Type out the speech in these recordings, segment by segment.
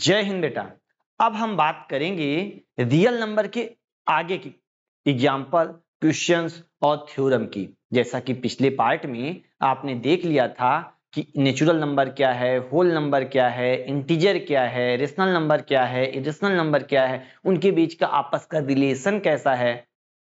जय हिंद बेटा। अब हम बात करेंगे रियल नंबर के आगे की एग्जाम्पल, क्वेश्चंस और थ्योरम की। जैसा कि पिछले पार्ट में आपने देख लिया था कि नेचुरल नंबर क्या है, होल नंबर क्या है, इंटीजर क्या है, रेशनल नंबर क्या है, इरेशनल नंबर क्या है, उनके बीच का आपस का रिलेशन कैसा है।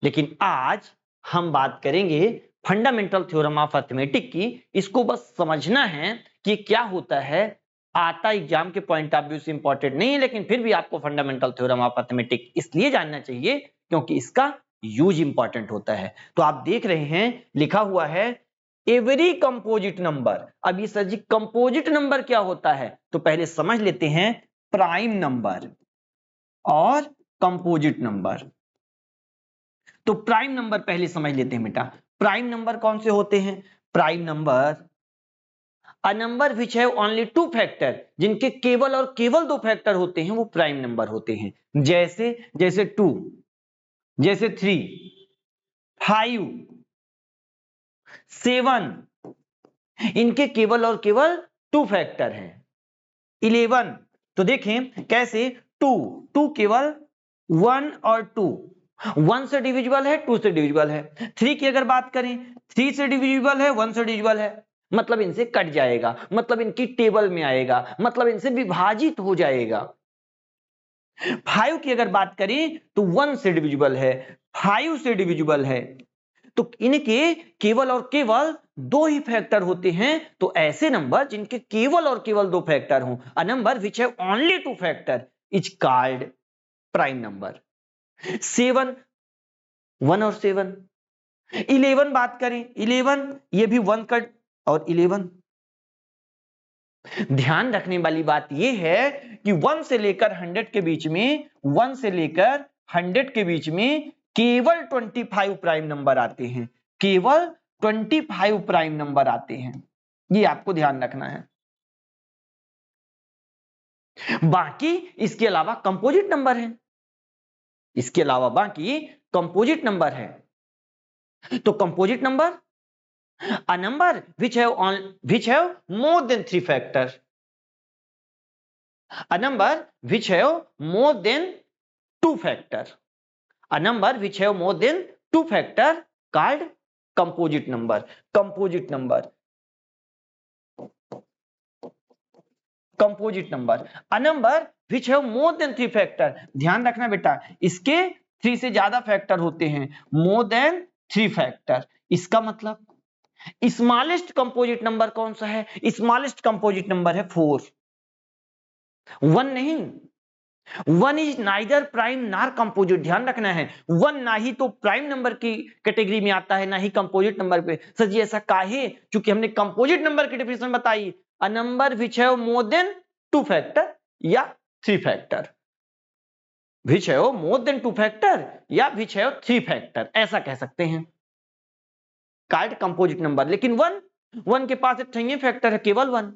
लेकिन आज हम बात करेंगे फंडामेंटल थ्योरम ऑफ अर्थमेटिक की। इसको बस समझना है कि क्या होता है। आता एग्जाम के पॉइंट ऑफ व्यू से इंपॉर्टेंट नहीं है, लेकिन फिर भी आपको फंडामेंटल थ्योरम ऑफ अर्थमेटिक इसलिए जानना चाहिए क्योंकि इसका यूज इंपॉर्टेंट होता है। तो आप देख रहे हैं लिखा हुआ है एवरी कंपोजिट नंबर। अब ये सर जी कंपोजिट नंबर क्या होता है, तो पहले समझ लेते हैं प्राइम नंबर और कंपोजिट नंबर। तो प्राइम नंबर पहले समझ लेते हैं बेटा। प्राइम नंबर कौन से होते हैं? Prime number a number which have only two factor, जिनके केवल और केवल दो फैक्टर होते हैं वो प्राइम नंबर होते हैं। जैसे जैसे 2, जैसे 3, 5, 7, इनके केवल और केवल टू फैक्टर हैं। 11, तो देखें कैसे 2, 2 केवल 1 और 2, 1 से डिविजिबल है, 2 से डिविजिबल है। 3 की अगर बात करें 3 से डिविजिबल है, 1 से डिविजिबल है, मतलब इनसे कट जाएगा, मतलब इनकी टेबल में आएगा, मतलब इनसे विभाजित हो जाएगा। 5 की अगर बात करें तो 1 से डिविजिबल है, 5 से डिविजिबल है, तो इनके केवल और केवल दो ही फैक्टर होते हैं। तो ऐसे नंबर जिनके केवल और केवल दो फैक्टर हों, a number which have only two factor is called prime number. 7, 1 और 7। 11 बात करें, 11 ये भी 1 का और 11। ध्यान रखने वाली बात यह है कि 1 से लेकर 100 के बीच में, 1 से लेकर 100 के बीच में केवल 25 प्राइम नंबर आते हैं, केवल 25 प्राइम नंबर आते हैं। ये आपको ध्यान रखना है। बाकी इसके अलावा कंपोजिट नंबर है, इसके अलावा बाकी कंपोजिट नंबर है। तो composite number a number which have more than 3 factor, a number which have more than two factor, a number which have more than two factor called composite number, composite number, composite number, a number which have more than three factor। ध्यान रखना बेटा, इसके 3 से ज्यादा factor होते हैं, more than 3 factor. इसका मतलब स्मॉलेस्ट कंपोजिट नंबर कौन सा है? स्मॉलेस्ट कंपोजिट नंबर है 4, 1 नहीं। 1 is neither prime nor composite. ध्यान रखना है, 1 ना ही तो प्राइम नंबर की कैटेगरी में आता है, ना ही कंपोजिट नंबर पे। सर जी ऐसा काहे? क्योंकि हमने कंपोजिट नंबर की डेफिनेशन बताई, a number which have more than 2 factor या 3 factor, which have more than 2 factor या विच हैव 3 फैक्टर, ऐसा कह सकते हैं कार्ड कंपोजिट नंबर। लेकिन 1 के पास एक ही फैक्टर है, केवल 1।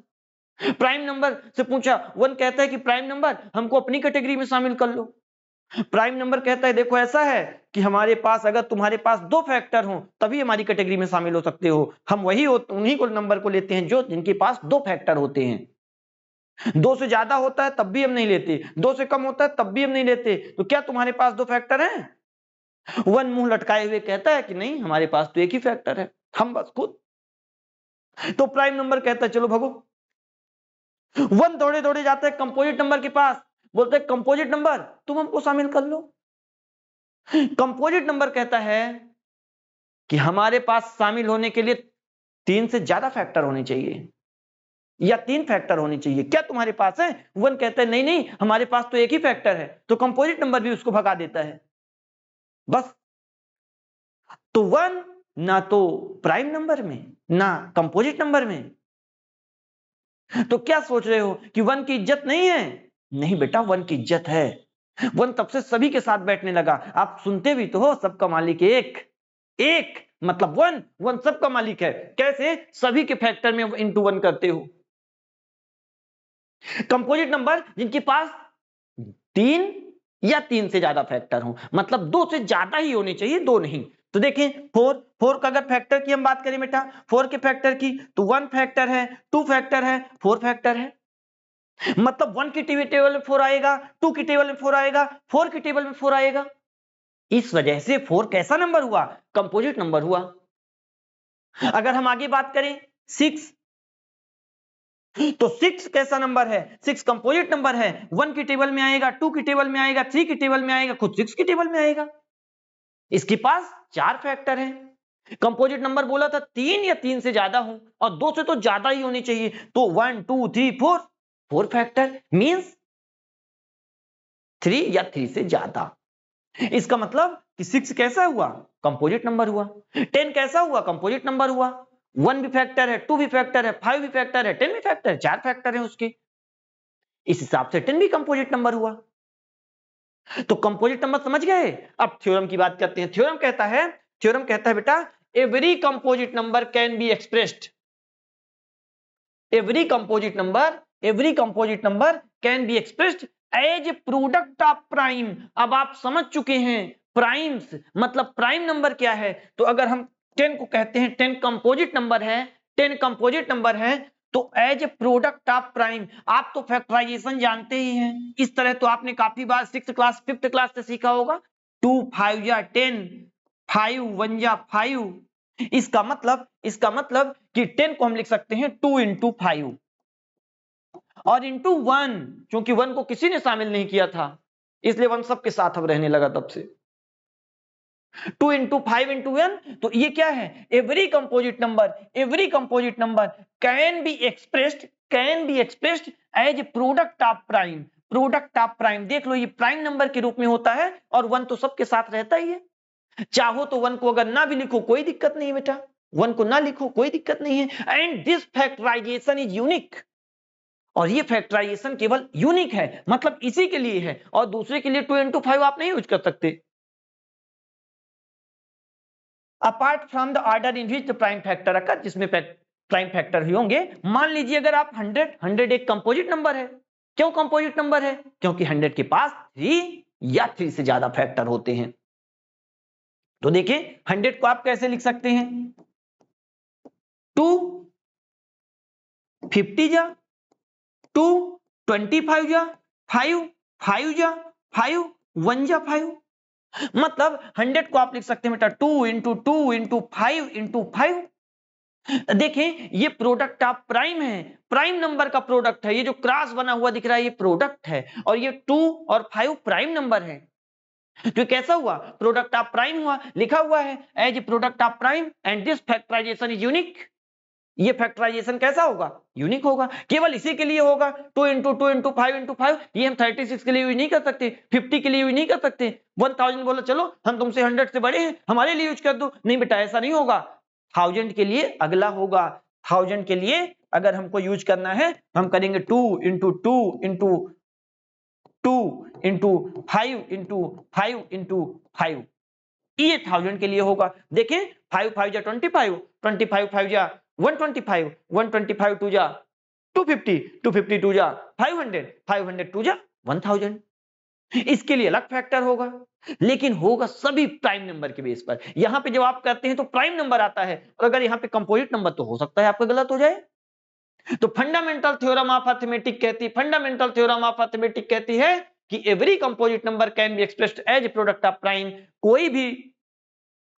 प्राइम नंबर से पूछा, 1 कहता है कि प्राइम नंबर हमको अपनी कैटेगरी में शामिल कर लो। प्राइम नंबर कहता है देखो ऐसा है कि हमारे पास अगर तुम्हारे पास दो फैक्टर हो तभी हमारी कैटेगरी में शामिल हो सकते हो। हम वही उन्हीं को नंबर को लेते हैं जो जिनके पास दो फैक्टर होते हैं। 2 से ज्यादा होता है तब भी हम नहीं लेते, 2 से कम होता है तब भी हम नहीं लेते। तो क्या तुम्हारे पास दो फैक्टर हैं? 1 मुंह लटकाए हुए कहता है कि नहीं हमारे पास तो एक ही फैक्टर है, हम बस खुद। तो प्राइम नंबर कहता है चलो भगो। 1 दौड़े दौड़े जाते हैं कंपोजिट नंबर के पास, बोलते हैं कंपोजिट नंबर तुम हमको शामिल कर लो। कंपोजिट नंबर कहता है कि हमारे पास शामिल होने के लिए 3 से ज्यादा फैक्टर होने चाहिए या 3 फैक्टर होने चाहिए। क्या तुम्हारे पास है? 1 कहता है नहीं नहीं हमारे पास तो एक ही फैक्टर है। तो कंपोजिट नंबर भी उसको भगा देता है बस। तो 1 ना तो प्राइम नंबर में ना कंपोजिट नंबर में। तो क्या सोच रहे हो कि 1 की इज्जत नहीं है? नहीं बेटा, 1 की इज्जत है। 1 तब से सभी के साथ बैठने लगा। आप सुनते भी तो हो सबका मालिक एक, एक मतलब 1 सबका मालिक है। कैसे? सभी के फैक्टर में इंटू 1 करते हो। कंपोजिट नंबर जिनके पास 3 या 3 से ज्यादा फैक्टर हो, मतलब 2 से ज्यादा ही होने चाहिए, 2 नहीं। तो देखें 4 का अगर फैक्टर की हम बात करें बेटा, 4 के फैक्टर की, तो 1 फैक्टर है, 2 फैक्टर है, 4 फैक्टर है। मतलब 1 की टेबल में 4 आएगा, 2 की टेबल में 4 आएगा, 4 की टेबल में 4 आएगा। इस वजह से 4 कैसा नंबर हुआ? कंपोजिट नंबर हुआ। अगर हम आगे बात करें 6, तो 6 कैसा नंबर है? 6 कंपोजिट नंबर है। 1 की टेबल में आएगा, 2 की टेबल में आएगा, 3 की टेबल में आएगा, खुद 6 की टेबल में आएगा। इसके पास 4 फैक्टर हैं। कंपोजिट नंबर बोला था 3 या 3 से ज्यादा हो, और 2 से तो ज्यादा ही होनी चाहिए। तो 1 2 3 4, 4 फैक्टर मींस 3 या 3 से ज्यादा। इसका मतलब कि 6 कैसा हुआ? कंपोजिट नंबर हुआ। 10 कैसा हुआ? कंपोजिट नंबर हुआ। 1 भी फैक्टर है, 2 भी फैक्टर है, 5 भी फैक्टर है, 10 भी फैक्टर है, 4 फैक्टर है उसके। इस हिसाब से 10 भी कंपोजिट नंबर हुआ। तो कंपोजिट नंबर समझ गए। अब थ्योरम की बात करते हैं। थ्योरम कहता है बेटा, every composite number can be expressed, every composite number can be expressed as product of prime. अब आप समझ चुके हैं प्राइम्स मतलब प्राइम नंबर क्या है। तो अगर हम 10 को कहते हैं 10 कंपोजिट नंबर है, 10 कंपोजिट नंबर है, तो as a product of prime. आप तो फैक्टराइजेशन जानते ही हैं। इस तरह तो आपने काफी बार 6th क्लास 5th क्लास से सीखा होगा। 2 5 या 10, 5 1 या 5। इसका मतलब कि 10 को हम लिख सकते हैं 2 इंटू 5 और इंटू 1, क्योंकि 1 को किसी ने शामिल नहीं किया था, इसलिए 1 सबके साथ अब रहने लगा तब से। 2 इंटू 5 इंटू 1, तो ये क्या है? Every composite number can be expressed as product of prime. देख लो, ये प्राइम नंबर के रूप में होता है, और 1 तो सबके साथ रहता ही है। चाहो तो 1 को अगर ना भी लिखो कोई दिक्कत नहीं बेटा, 1 को ना लिखो कोई दिक्कत नहीं है। And this factorization is unique, और ये फैक्टराइजेशन केवल यूनिक है, मतलब इसी के लिए है, और दूसरे के लिए 2 इंटू 5 आप नहीं यूज कर सकते। Apart from the order in which the prime factor occur, जिसमें प्राइम फैक्टर भी होंगे। मान लीजिए अगर आप 100 एक कंपोजिट नंबर है। क्यों कंपोजिट नंबर है? क्योंकि 100 के पास 3 या 3 से ज्यादा फैक्टर होते हैं। तो देखिए 100 को आप कैसे लिख सकते हैं? 2 50 जा, 2 25 जा, 5 5 जा, 5 1 जा 5। मतलब 100 को आप लिख सकते हैं बेटा 2 इंटू 2 इंटू 5 इंटू 5। देखें ये प्रोडक्ट ऑफ प्राइम है, प्राइम नंबर का प्रोडक्ट है। ये जो क्रॉस बना हुआ दिख रहा है ये प्रोडक्ट है, और ये 2 और 5 प्राइम नंबर है। तो कैसा हुआ? प्रोडक्ट ऑफ प्राइम हुआ, लिखा हुआ है as product of prime and this factorization is unique. ये फैक्टराइजेशन कैसा होगा? यूनिक होगा, केवल इसी के लिए होगा। 2 इंटू 2 इंटू 5 इंटू 5, ये हम 36 के लिए यूज नहीं कर सकते, 50 के लिए यूज नहीं कर सकते। 1000 बोला चलो हम तुमसे 100 से बड़े हैं, हमारे लिए यूज कर दो। नहीं बेटा, ऐसा नहीं होगा। 1000 के लिए अगला होगा। 1000 के लिए अगर हमको यूज करना है तो हम करेंगे 2 into 2 into 2 into 5 into 5 into 5। ये 1000 के लिए होगा। देखें 5 5 जा 25, 25 5 जा 125, 125 2 जा 250, 250 2 जा 500, 500 2 जा 1000। इसके लिए अलग फैक्टर होगा, लेकिन होगा सभी प्राइम नंबर के बेस पर। यहां पे जब आप करते हैं तो प्राइम नंबर आता है, और अगर यहां पे कंपोजिट नंबर तो हो सकता है आपका गलत हो जाए। तो फंडामेंटल थ्योरम ऑफ अरिथमेटिक कहती है कि every composite number can be expressed as product of prime. कोई भी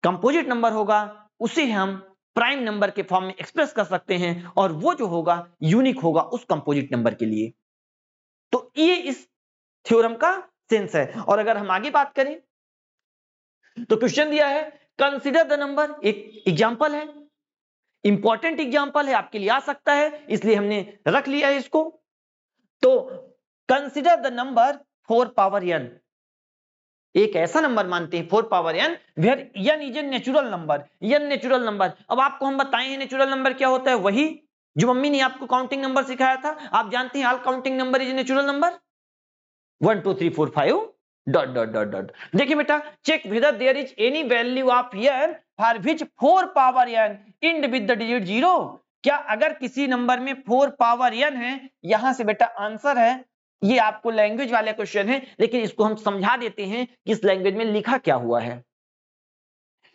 कंपोजिट नंबर होगा उसे हम प्राइम नंबर के फॉर्म में एक्सप्रेस कर सकते हैं, और वो जो होगा यूनिक होगा उस कंपोजिट नंबर के लिए। तो ये इस थ्योरम का सेंस है। और अगर हम आगे बात करें तो क्वेश्चन दिया है कंसीडर द नंबर, एक एग्जांपल है, इंपॉर्टेंट एग्जांपल है, आपके लिए आ सकता है, इसलिए हमने रख लिया है इसको। तो consider the number 4 power n, एक ऐसा नंबर मानते हैं 4 power n where n is a natural number. n natural number, अब आपको हम बताए हैं नेचुरल नंबर क्या होता है, वही जो मम्मी ने आपको काउंटिंग नंबर सिखाया था। आप जानते हैं all counting number is natural number 1 2 3 4 5 dot dot dot dot. देखिए बेटा, check whether there is any value of n for which 4 power n end with the digit 0। क्या अगर किसी नंबर में 4 पावर n है, यहां से बेटा आंसर है। ये आपको लैंग्वेज वाला क्वेश्चन है, लेकिन इसको हम समझा देते हैं कि इस लैंग्वेज में लिखा क्या हुआ है।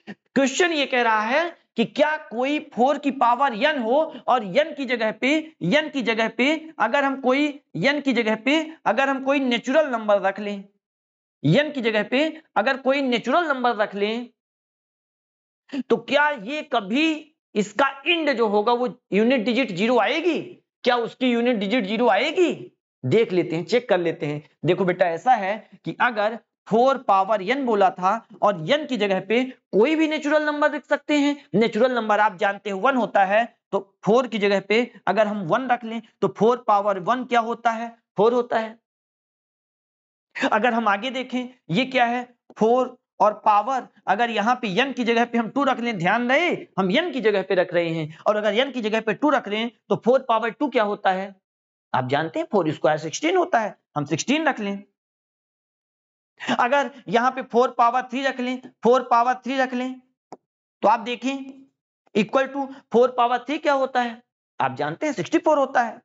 क्वेश्चन ये कह रहा है कि क्या कोई 4 की पावर n हो और n की जगह पे अगर हम कोई नेचुरल नंबर रख लें, n की जगह पे अगर कोई नेचुरल नंबर रख लें, तो क्या ये कभी इसका इंड जो होगा वो यूनिट डिजिट 0 आएगी? क्या उसकी यूनिट डिजिट 0 आएगी? देख लेते हैं, चेक कर लेते हैं। देखो बेटा, ऐसा है कि अगर 4 पावर n बोला था और n की जगह पे कोई भी नेचुरल नंबर लिख सकते हैं। नेचुरल नंबर आप जानते हो 1 होता है, तो 4 की जगह पे अगर हम 1 रख लें तो 4 पावर 1 क्या होता है? 4 होता है। अगर हम आगे देखें, ये क्या है? 4 और पावर, अगर यहाँ पे n की जगह पे हम 2 रख लें, ध्यान रहे हम n की जगह पे रख रहे हैं, और अगर n की जगह पे 2 रख रहे हैं तो 4 पावर 2 क्या होता है? आप जानते हैं 4 स्क्वायर 16 होता है, हम 16 रख लें। अगर यहाँ पे 4 पावर 3 रख लें, 4 पावर 3 रख लें, तो आप देखें इक्वल टू 4 पावर 3 क्या होता है? आप जानते हैं 64 होता है।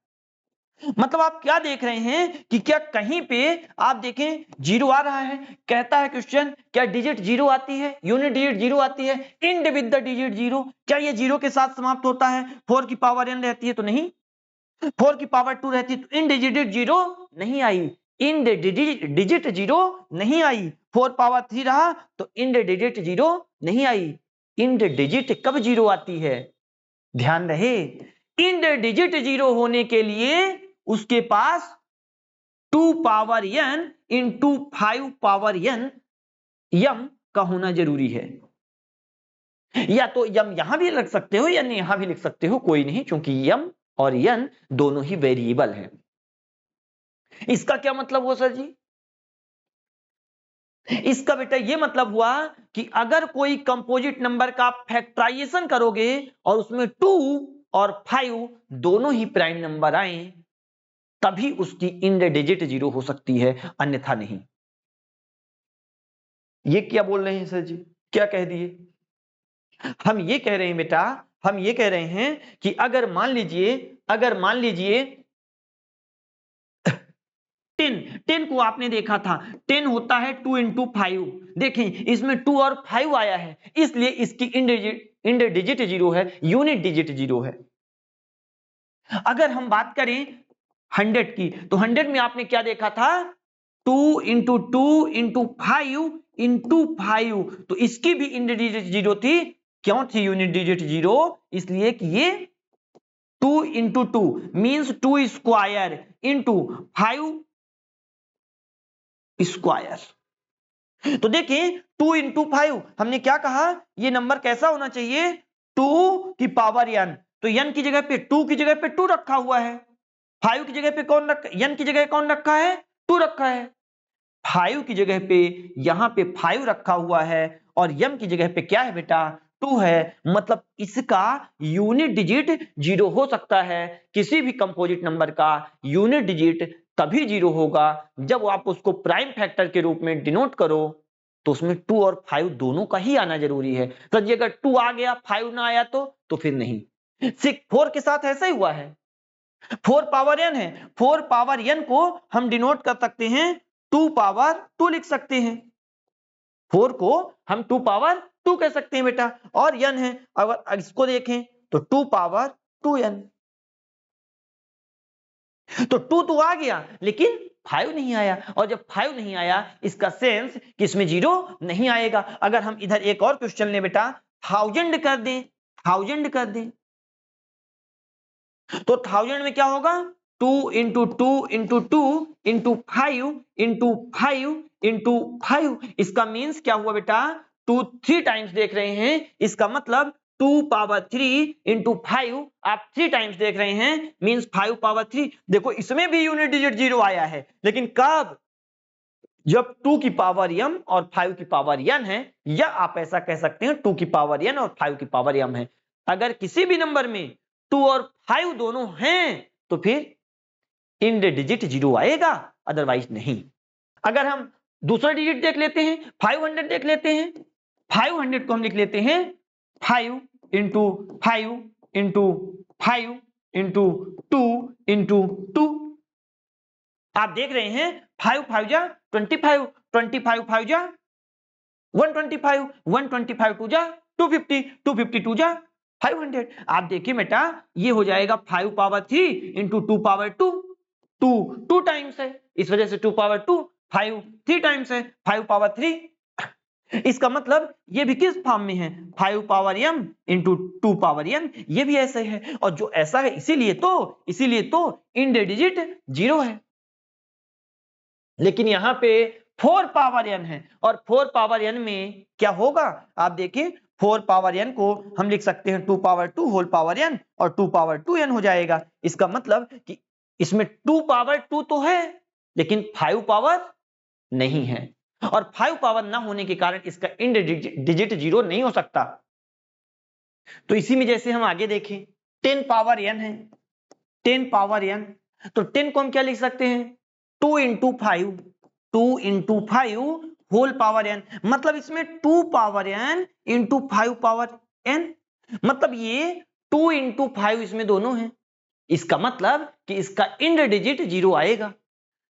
मतलब आप क्या देख रहे हैं कि क्या कहीं पे आप देखें 0 आ रहा है? कहता है क्वेश्चन, क्या डिजिट 0 आती है? यूनिट डिजिट 0 आती है? इंड विद द डिजिट 0, क्या ये 0 के साथ समाप्त होता है? 4 की पावर n रहती है तो नहीं, 4 की पावर 2 रहती है तो इंड डिजिट 0 नहीं आई, इंड डिजिट 0 नहीं आई। 4 पावर 3 रहा तो इंड डिजिट 0 नहीं आई। इंड डिजिट कब 0 आती है? ध्यान रहे, इंड डिजिट 0 होने के लिए उसके पास 2 power n into 5 power n यम का होना जरूरी है। या तो यम यहां भी लिख सकते हो या यहां भी लिख सकते हो, कोई नहीं, क्योंकि यम और n दोनों ही वेरिएबल हैं। इसका क्या मतलब हुआ सर जी? इसका बेटा ये मतलब हुआ कि अगर कोई कंपोजिट नंबर का फैक्टराइजेशन करोगे और उसमें 2 और 5 दोनों ही प्राइम नंबर आए, तभी उसकी इंड डिजिट 0 हो सकती है, अन्यथा नहीं। ये क्या बोल रहे हैं सर जी? क्या कह दिए? हम ये कह रहे हैं बेटा, हम ये कह रहे हैं कि अगर मान लीजिए 10 को आपने देखा था, 10 होता है 2 इंटू 5। देखें इसमें 2 और 5 आया है, इसलिए इसकी इंड डिजिट 0 है, यूनिट डिजिट 0 है। अगर हम बात करें 100 की, तो 100 में आपने क्या देखा था? 2 इंटू 2 इंटू 5 इंटू 5, तो इसकी भी इंड डिजिट 0 थी। क्यों थी यूनिट डिजिट 0? इसलिए कि ये 2 into 2 means 2 square into 5 square. तो देखिए 2 इंटू 5 हमने क्या कहा? ये नंबर कैसा होना चाहिए? 2 की पावर n, तो n की जगह पे 2 की जगह पे 2 रखा हुआ है, 5 की जगह पे कौन रखा? n की जगह कौन रखा है? 2 रखा है। 5 की जगह पे यहां पे 5 रखा हुआ है और m की जगह पे क्या है बेटा? 2 है। मतलब इसका यूनिट डिजिट 0 हो सकता है। किसी भी कंपोजिट नंबर का यूनिट डिजिट तभी 0 होगा जब आप उसको प्राइम फैक्टर के रूप में डिनोट करो, तो उसमें 2 और 5 दोनों का ही आना जरूरी है। तो जी अगर 2 आ गया 5 ना आया तो फिर नहीं। 4 के साथ ऐसा ही हुआ है। 4 पावर n है, 4 पावर n को हम डिनोट कर सकते हैं 2 पावर 2 लिख सकते हैं। 4 को हम 2 पावर 2 कह सकते हैं बेटा, और n है, अगर इसको देखें तो 2 पावर 2n। तो 2 तो आ गया लेकिन 5 नहीं आया, और जब 5 नहीं आया इसका सेंस कि इसमें 0 नहीं आएगा। अगर हम इधर एक और क्वेश्चन लें बेटा, 1000 कर दें, 1000 कर दें, तो 1000 में क्या होगा? 2 into 2 into 2 into 5 into 5 into 5। इसका मीन्स क्या हुआ बेटा? 2 3 टाइम्स देख रहे हैं, इसका मतलब 2 पावर 3 इंटू 5 आप 3 टाइम्स देख रहे हैं, मीन्स 5 पावर 3। देखो इसमें भी यूनिट डिजिट 0 आया है, लेकिन कब? जब 2 की पावर m और 5 की पावर n है, या आप ऐसा कह सकते हैं 2 की पावर n और 5 की पावर m है। अगर किसी भी नंबर में 2 और 5 दोनों हैं तो फिर इंड डिजिट 0 आएगा, अदरवाइज नहीं। अगर हम दूसरा डिजिट देख लेते हैं, 500 देख लेते हैं, 500 को हम लिख लेते हैं 5 इंटू 5 इंटू 5 इंटू 2 इंटू 2। आप देख रहे हैं 5 5 जा 25, 25 5 जा 125, 125 2 जा 250, 250 टू जा 500। आप देखिए बेटा ये हो जाएगा 5 पावर 3 इंटू 2 पावर 2, 2 टाइम्स है, इस वजह से 2 पावर 2, 5 3 टाइम्स है, 5 पावर 3। इसका मतलब ये भी किस फॉर्म में है, 5 power m into 2 power n, ये भी ऐसे है। और जो ऐसा है इसीलिए तो इंडिजिट 0 है। लेकिन यहां पे 4 पावर n है और 4 पावर n में क्या होगा, आप देखिए 4 पावर n को हम लिख सकते हैं 2 पावर 2 होल पावर n और 2 पावर 2n हो जाएगा। इसका मतलब कि इसमें 2 पावर 2 तो है लेकिन 5 पावर नहीं है, और 5 पावर ना होने के कारण इसका इंडिजिट 0 नहीं हो सकता। तो इसी में जैसे हम आगे देखें 10 पावर n है, 10 पावर n, तो 10 को हम क्या लिख सकते हैं 2 into 5, 2 into 5 whole power n, मतलब इसमें 2 power n into 5 power n, मतलब ये 2 इंटू 5 इसमें दोनों हैं। इसका मतलब कि इसका इंडिजिट 0 आएगा।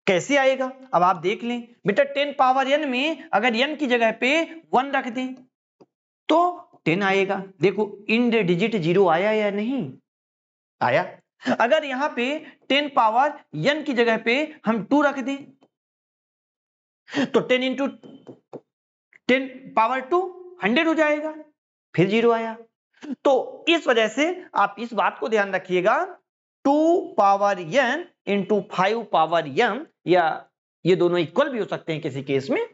कैसे आएगा अब आप देख लें बेटा, 10 पावर n में अगर n की जगह पे 1 रख दें तो 10 आएगा। देखो इंडिजिट 0 आया या नहीं आया। अगर यहां पे 10 पावर n की जगह पे हम 2 रख दें तो 10 इंटू 10 पावर 2 100 हो जाएगा, फिर 0 आया। तो इस वजह से आप इस बात को ध्यान रखिएगा, 2 power n into 5 power m, या ये दोनों इक्वल भी हो सकते हैं किसी केस में,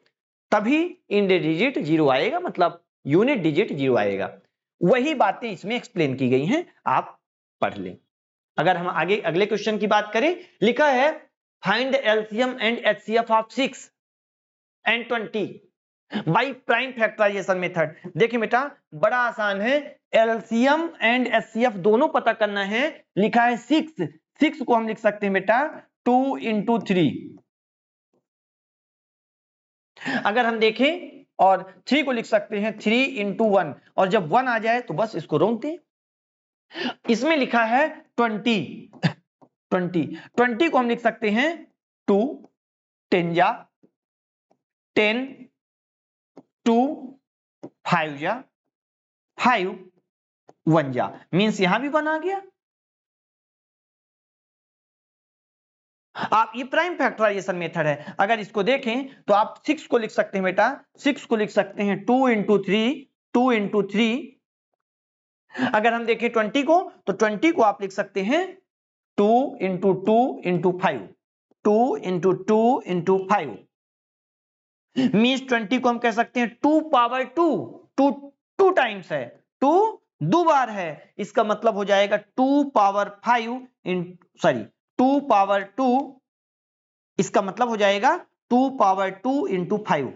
तभी इंडिजिट 0 आएगा, मतलब यूनिट डिजिट 0 आएगा। वही बातें इसमें एक्सप्लेन की गई हैं, आप पढ़ लें। अगर हम आगे अगले क्वेश्चन की बात करें, लिखा है find LCM and HCF of 6 and 20 by prime factorization method. देखिए बेटा बड़ा आसान है, एलसीएम एंड एचसीएफ दोनों पता करना है। लिखा है 6 को हम लिख सकते हैं बेटा 2 इंटू 3। अगर हम देखें और 3 को लिख सकते हैं 3 इंटू 1, और जब 1 आ जाए तो बस इसको रोक दें। इसमें लिखा है 20 को हम लिख सकते हैं 2 10 जा 10 2 5 जा 5 1 जा, मीन्स यहां भी 1 आ गया। आप ये प्राइम फैक्टराइजेशन मेथड है। अगर इसको देखें तो आप 6 को लिख सकते हैं बेटा, 6 को लिख सकते हैं 2 इंटू 3, 2 इंटू 3। अगर हम देखें 20 को तो 20 को आप लिख सकते हैं 2 into 2 into 5, 2 into 2 into 5, means 20 को हम कह सकते हैं 2 पावर 2 टाइम्स है, 2 दो बार है। इसका मतलब हो जाएगा 2 पावर 5 सॉरी 2 पावर 2, इसका मतलब हो जाएगा 2 पावर 2 इंटू 5।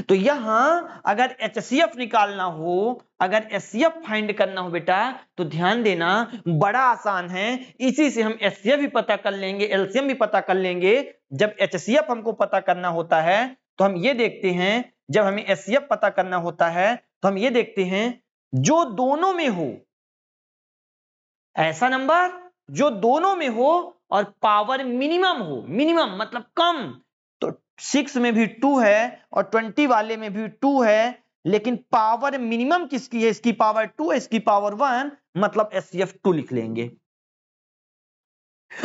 तो यहां अगर एचसीएफ निकालना हो, अगर एचसीएफ फाइंड करना हो बेटा, तो ध्यान देना बड़ा आसान है। इसी से हम एचसीएफ भी पता कर लेंगे, एलसीएम भी पता कर लेंगे। जब एचसीएफ हमको पता करना होता है तो हम ये देखते हैं, जब हमें एचसीएफ पता करना होता है तो हम ये देखते हैं जो दोनों में हो, ऐसा नंबर जो दोनों में हो और पावर मिनिमम हो, मिनिमम मतलब कम। तो 6 में भी 2 है और 20 वाले में भी 2 है, लेकिन पावर मिनिमम किसकी है, इसकी पावर 2 है, इसकी पावर 1, मतलब एचसीएफ 2 लिख लेंगे।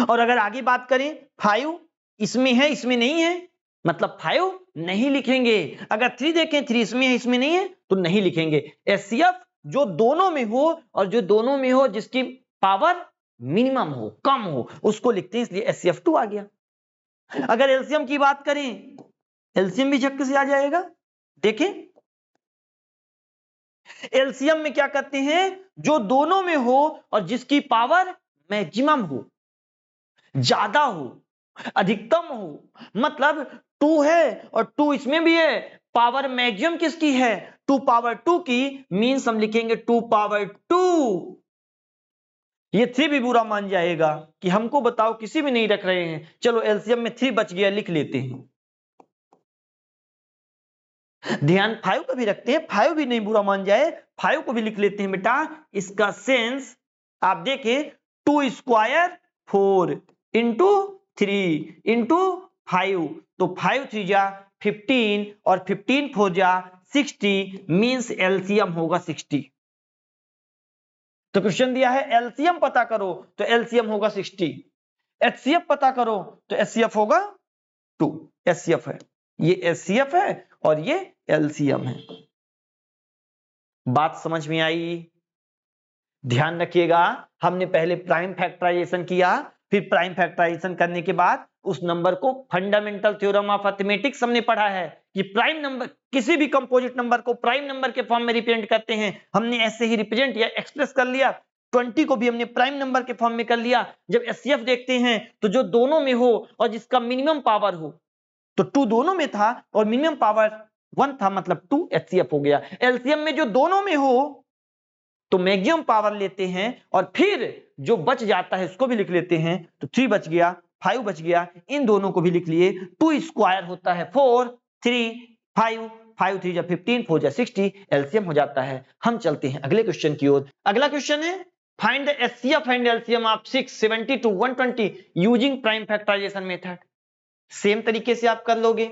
और अगर आगे बात करें 5 इसमें है इसमें नहीं है, मतलब 5 नहीं लिखेंगे। अगर 3 देखें 3 इसमें है इसमें नहीं है तो नहीं लिखेंगे। एचसीएफ जो दोनों में हो और जो दोनों में हो जिसकी पावर मिनिमम हो, कम हो, उसको लिखते हैं, इसलिए एचसीएफ 2 आ गया। अगर एलसीएम की बात करें, एलसीएम भी झटके से आ जाएगा। देखें एलसीएम में क्या करते हैं, जो दोनों में हो और जिसकी पावर मैक्सिमम हो, ज्यादा हो, अधिकतम हो, मतलब 2 है और 2 इसमें भी है, पावर मैक्सिमम किसकी है 2 पावर 2 की, मीन्स हम लिखेंगे 2 पावर 2। ये 3 भी बुरा मान जाएगा कि हमको बताओ किसी भी नहीं रख रहे हैं, चलो एलसीएम में 3 बच गया, लिख लेते हैं। ध्यान 5 का भी रखते हैं, 5 भी नहीं बुरा मान जाए, 5 को भी लिख लेते हैं बेटा। इसका सेंस आप देखें 2 स्क्वायर 4 इंटू 3 इंटू 5, तो 5 3 जा 15 और 15 4 जा 60 मींस एलसीएम होगा 60। तो क्वेश्चन दिया है एलसीएम पता करो तो एलसीएम होगा 60, एचसीएफ पता करो तो एचसीएफ होगा 2। एचसीएफ है, ये एचसीएफ है और ये एलसीएम है। बात समझ में आई? ध्यान रखिएगा, हमने पहले प्राइम फैक्टराइजेशन किया, फिर प्राइम फैक्टराइजेशन करने के बाद उस नंबर को फंडामेंटल थ्योरम ऑफ अरिथमेटिक्स हमने पढ़ा है कि प्राइम नंबर, किसी भी कंपोजिट नंबर को प्राइम नंबर के फॉर्म में रिप्रेजेंट करते हैं। हमने ऐसे ही रिप्रेजेंट या एक्सप्रेस कर लिया। 20 को भी हमने प्राइम नंबर के फॉर्म में कर लिया। जब एचसीएफ देखते हैं तो जो दोनों में हो और जिसका मिनिमम पावर हो, तो 2 दोनों में था और मिनिमम पावर 1 था, मतलब 2 एचसीएफ हो गया। एलसीएम में जो दोनों में हो तो मैक्सिमम पावर लेते हैं और फिर जो बच जाता है उसको भी लिख लेते हैं। तो 3 बच गया, 5 बच गया, इन दोनों को भी लिख लिए। 2 स्क्वायर होता है 4, 3, 5, 5 3 जा 15, 4 जा 60, एलसीएम हो जाता है। हम चलते हैं अगले क्वेश्चन की ओर। अगला क्वेश्चन है find the HCF and LCM of 6, 72, 120 using prime factorization method. Same तरीके से आप कर लोगे।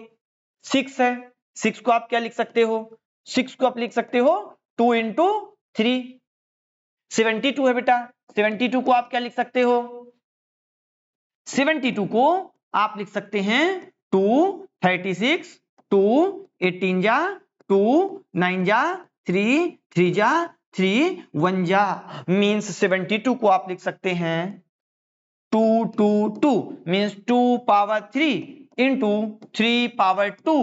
6 है, 6 को आप क्या लिख सकते हो? 6 को आप लिख सकते हो 2 into 3। 72 है बेटा, 72 को आप क्या लिख सकते हो? 72 को आप लिख सकते हैं 2, 36, 2, 18 जा 2, 9 जा 3, 3 जा 3, 1 जा, मीन्स 72 को आप लिख सकते हैं 2, 2, 2 मीन्स 2 पावर 3 इंटू 3 पावर 2।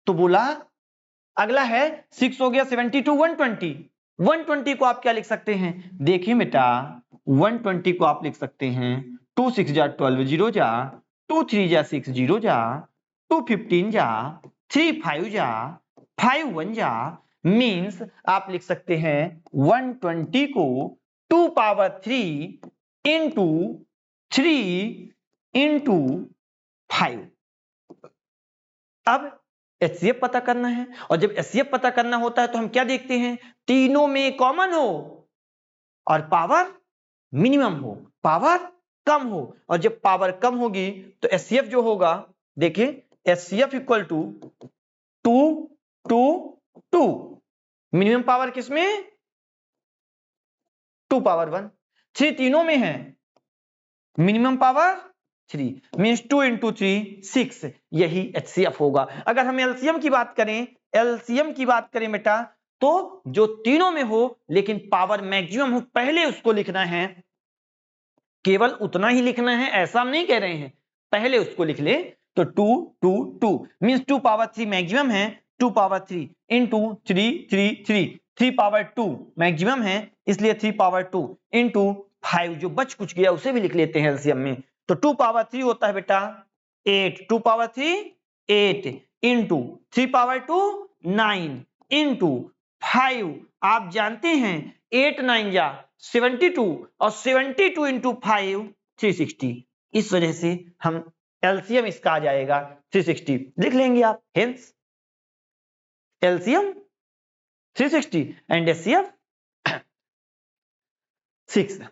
तो बोला अगला है 6 हो गया 72, 120। 120 को आप क्या लिख सकते हैं? देखिए बेटा 120 को आप लिख सकते हैं 2 6 जा 12, 0 जा 2 3 जा 6, 0 जा 2 15 जा 3 5 जा 5 1 जा, मीन्स आप लिख सकते हैं 120 को 2 पावर 3 इंटू 3 इंटू 5। अब एचसीएफ पता करना है, और जब एचसीएफ पता करना होता है तो हम क्या देखते हैं? तीनों में कॉमन हो और पावर मिनिमम हो, पावर कम हो। और जब पावर कम होगी तो एचसीएफ जो होगा, देखिए HCF equal to 2 2 2। Minimum power किसमें? 2 पावर 1। 3 तीनों में है, मिनिमम पावर 3 मीन्स 2 इंटू 3 6, यही एचसीएफ होगा। अगर हम एलसीएम की बात करें, एलसीएम की बात करें बेटा, तो जो तीनों में हो लेकिन पावर मैक्सिमम हो, पहले उसको लिखना है। केवल उतना ही लिखना है ऐसा हम नहीं कह रहे हैं, पहले उसको लिख ले। तो 2 2 2 मीन्स 2 पावर 3 मैक्सिमम है, 2 पावर 3 इंटू 3 3 3, 3 पावर 2 मैक्सिमम है इसलिए 3 पावर 2 इंटू 5, जो बच कुछ गया उसे भी लिख लेते हैं एलसीएम में। तो 2 पावर 3 होता है बेटा 8, 2 पावर 3 8 इंटू 3 पावर 2 9 इंटू 5। आप जानते हैं 8 9 जा 72 और 72 इंटू 5 360। इस वजह से हम एलसीएम इसका आ जाएगा 360, लिख लेंगे आप। Hence LCM 360 and HCF 6।